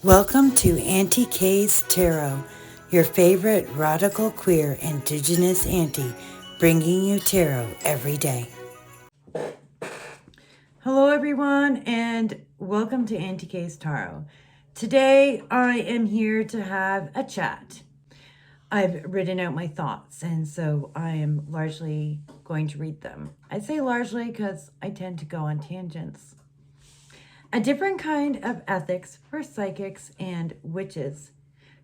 Welcome to Auntie K's Tarot, your favorite radical queer indigenous auntie, bringing you tarot every day. Hello everyone and welcome to Auntie K's Tarot. Today I am here to have a chat. I've written out my thoughts and so I am largely going to read them. I say largely because I tend to go on tangents. A different kind of ethics for psychics and witches.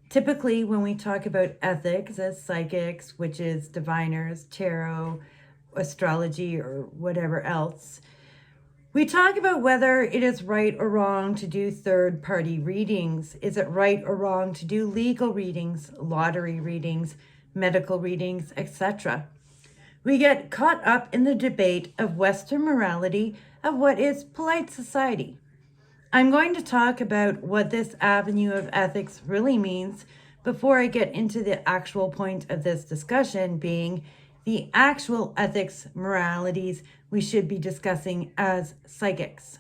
Typically, when we talk about ethics as psychics, witches, diviners, tarot, astrology, or whatever else, we talk about whether it is right or wrong to do third-party readings. Is it right or wrong to do legal readings, lottery readings, medical readings, etc.? We get caught up in the debate of Western morality of what is polite society. I'm going to talk about what this avenue of ethics really means before I get into the actual point of this discussion, being the actual ethics moralities we should be discussing as psychics.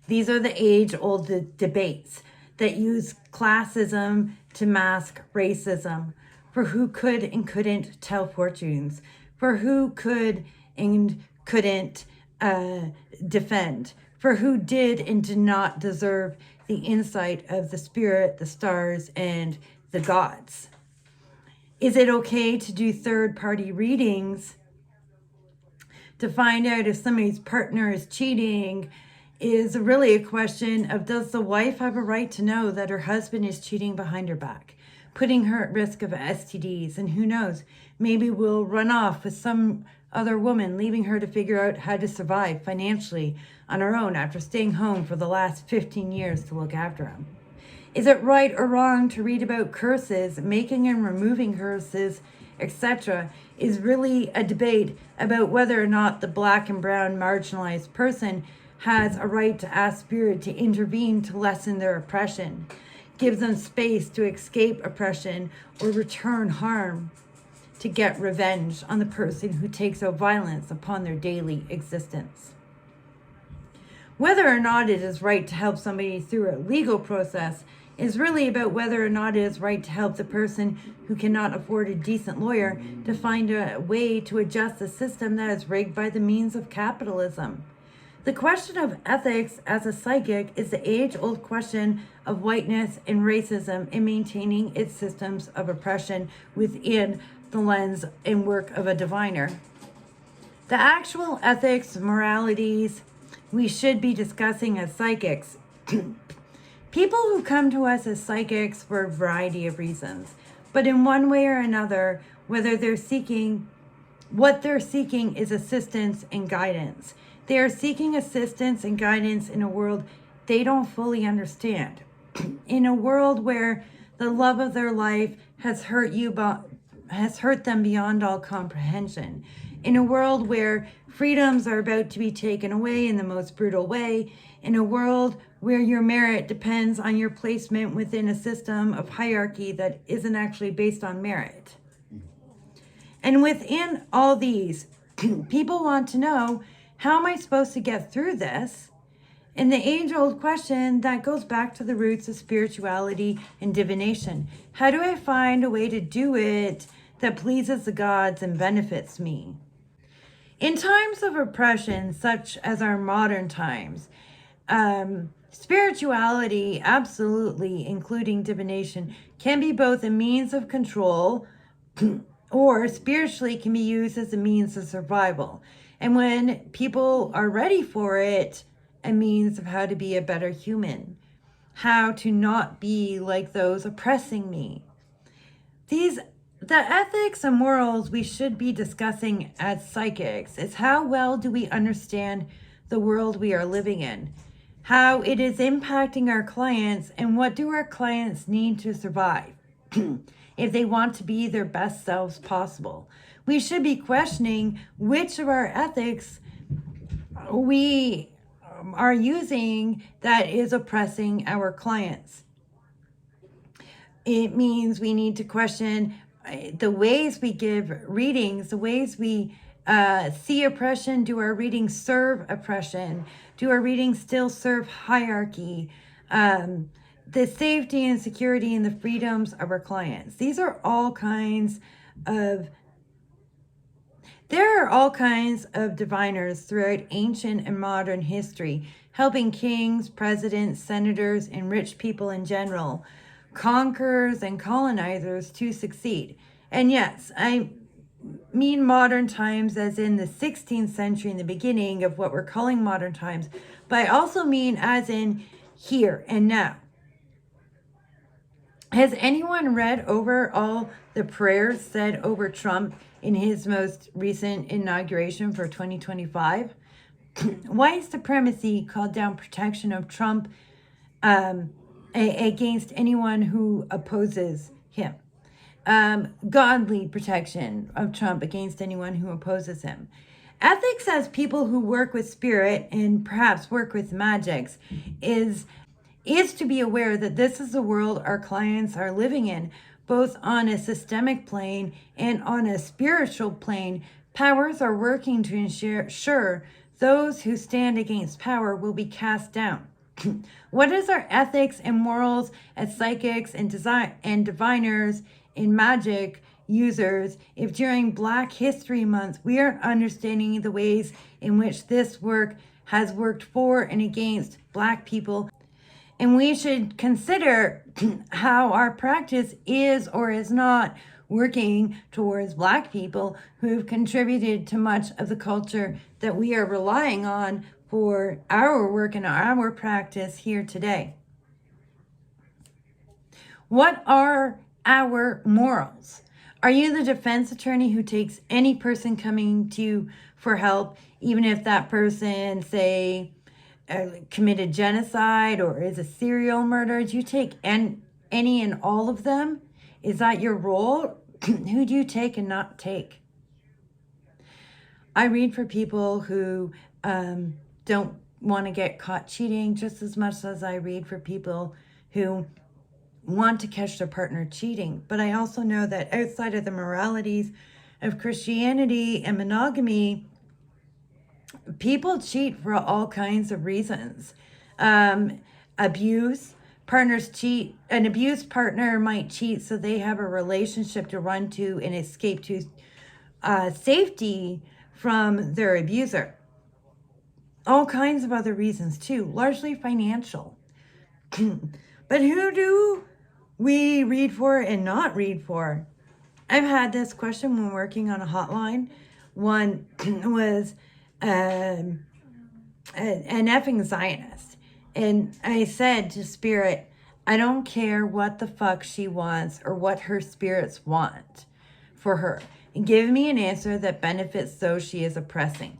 These are the age-old debates that use classism to mask racism, for who could and couldn't tell fortunes, for who could and couldn't defend, for who did and did not deserve the insight of the spirit, the stars, and the gods. Is it okay to do third-party readings to find out if somebody's partner is cheating? Is really a question of, does the wife have a right to know that her husband is cheating behind her back, putting her at risk of STDs, and who knows, maybe will run off with some other woman, leaving her to figure out how to survive financially on her own after staying home for the last 15 years to look after him? Is it right or wrong to read about curses, making and removing curses, etc.? Is really a debate about whether or not the black and brown marginalized person has a right to ask spirit to intervene to lessen their oppression, gives them space to escape oppression or return harm, to get revenge on the person who takes out violence upon their daily existence. Whether or not it is right to help somebody through a legal process is really about whether or not it is right to help the person who cannot afford a decent lawyer to find a way to adjust a system that is rigged by the means of capitalism. The question of ethics as a psychic is the age-old question of whiteness and racism in maintaining its systems of oppression within the lens and work of a diviner. The actual ethics, moralities we should be discussing as psychics. People who come to us as psychics for a variety of reasons, but in one way or another, what they're seeking is assistance and guidance. They are seeking assistance and guidance in a world they don't fully understand. In a world where the love of their life has hurt them beyond all comprehension. In a world where freedoms are about to be taken away in the most brutal way. In a world where your merit depends on your placement within a system of hierarchy that isn't actually based on merit. And within all these, people want to know, how am I supposed to get through this? And the age-old question that goes back to the roots of spirituality and divination. How do I find a way to do it that pleases the gods and benefits me? In times of oppression, such as our modern times, spirituality, absolutely, including divination, can be both a means of control or spiritually can be used as a means of survival. And when people are ready for it, a means of how to be a better human, how to not be like those oppressing me. The ethics and morals we should be discussing as psychics is how well do we understand the world we are living in, how it is impacting our clients, and what do our clients need to survive if they want to be their best selves possible. We should be questioning which of our ethics we are using that is oppressing our clients. It means we need to question the ways we give readings, the ways we see oppression. Do our readings serve oppression? Do our readings still serve hierarchy? the safety and security and the freedoms of our clients. There are all kinds of diviners throughout ancient and modern history, helping kings, presidents, senators, and rich people in general, conquerors and colonizers to succeed. And yes, I mean modern times as in the 16th century, in the beginning of what we're calling modern times, but I also mean as in here and now. Has anyone read over all the prayers said over Trump in his most recent inauguration for 2025? White supremacy called down protection of Trump against anyone who opposes him. Godly protection of Trump against anyone who opposes him. Ethics as people who work with spirit and perhaps work with magics is to be aware that this is the world our clients are living in, both on a systemic plane and on a spiritual plane. Powers are working to ensure those who stand against power will be cast down. What is our ethics and morals as psychics and diviners and magic users if during Black History Month we are understanding the ways in which this work has worked for and against Black people? And we should consider how our practice is or is not working towards Black people who've contributed to much of the culture that we are relying on for our work and our practice here today. What are our morals? Are you the defense attorney who takes any person coming to you for help, even if that person, say, committed genocide or is a serial murderer? Do you take any and all of them? Is that your role? Who do you take and not take? I read for people who don't want to get caught cheating just as much as I read for people who want to catch their partner cheating. But I also know that outside of the moralities of Christianity and monogamy, people cheat for all kinds of reasons. Abuse, partners cheat. An abused partner might cheat so they have a relationship to run to and escape to safety from their abuser. All kinds of other reasons too, largely financial. But who do we read for and not read for? I've had this question when working on a hotline. One was an effing Zionist. And I said to Spirit, I don't care what the fuck she wants or what her spirits want for her. And give me an answer that benefits those she is oppressing.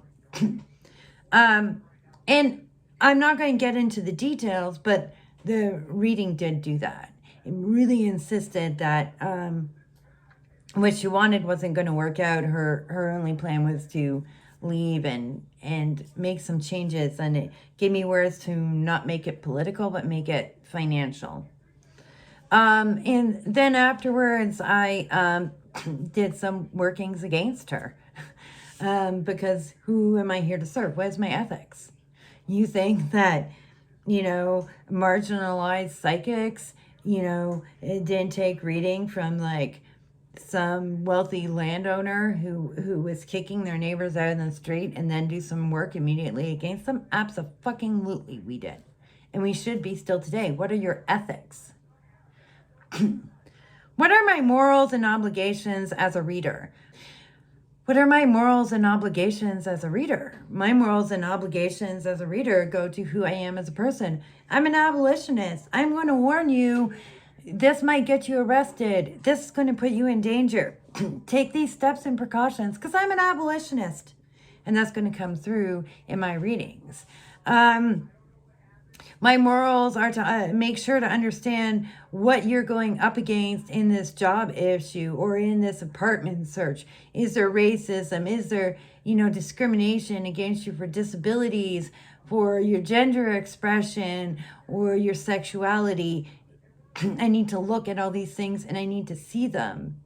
And I'm not going to get into the details, but the reading did do that. It really insisted that what she wanted wasn't going to work out. Her only plan was to leave and make some changes. And it gave me words to not make it political, but make it financial. And then afterwards, I did some workings against her. Because who am I here to serve? What is my ethics? You think that, marginalized psychics, it didn't take reading from like some wealthy landowner who was kicking their neighbors out in the street and then do some work immediately against them? Abso-fucking-lutely we did. And we should be still today. What are your ethics? What are my morals and obligations as a reader? What are my morals and obligations as a reader? My morals and obligations as a reader go to who I am as a person. I'm an abolitionist. I'm going to warn you, this might get you arrested. This is going to put you in danger. Take these steps and precautions because I'm an abolitionist. And that's going to come through in my readings. My morals are to make sure to understand what you're going up against in this job issue or in this apartment search. Is there racism? Is there, discrimination against you for disabilities, for your gender expression, or your sexuality? I need to look at all these things and I need to see them.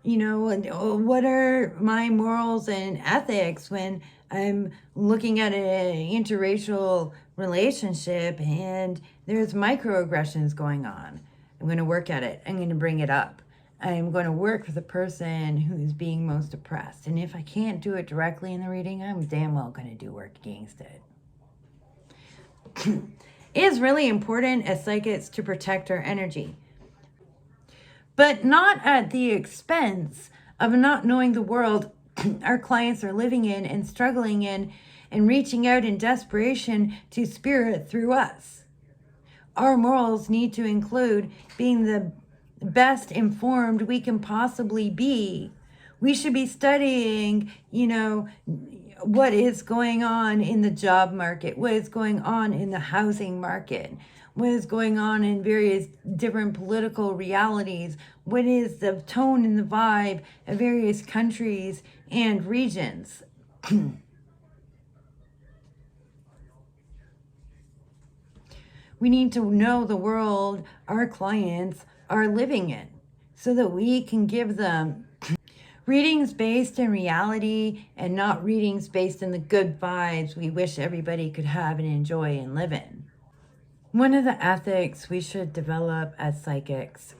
And what are my morals and ethics when I'm looking at an interracial relationship and there's microaggressions going on. I'm going to work at it. I'm going to bring it up. I'm going to work with the person who's being most oppressed. And if I can't do it directly in the reading, I'm damn well going to do work against it. It is really important as psychics to protect our energy, but not at the expense of not knowing the world our clients are living in and struggling in and reaching out in desperation to spirit through us. Our morals need to include being the best informed we can possibly be. We should be studying, what is going on in the job market, what is going on in the housing market, what is going on in various different political realities, what is the tone and the vibe of various countries and regions. We need to know the world our clients are living in so that we can give them readings based in reality and not readings based in the good vibes we wish everybody could have and enjoy and live in. One of the ethics we should develop as psychics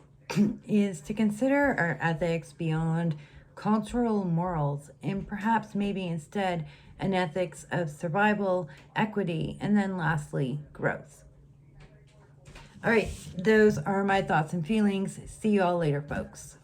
is to consider our ethics beyond cultural morals and perhaps maybe instead an ethics of survival, equity, and then lastly, growth. All right, those are my thoughts and feelings. See you all later, folks.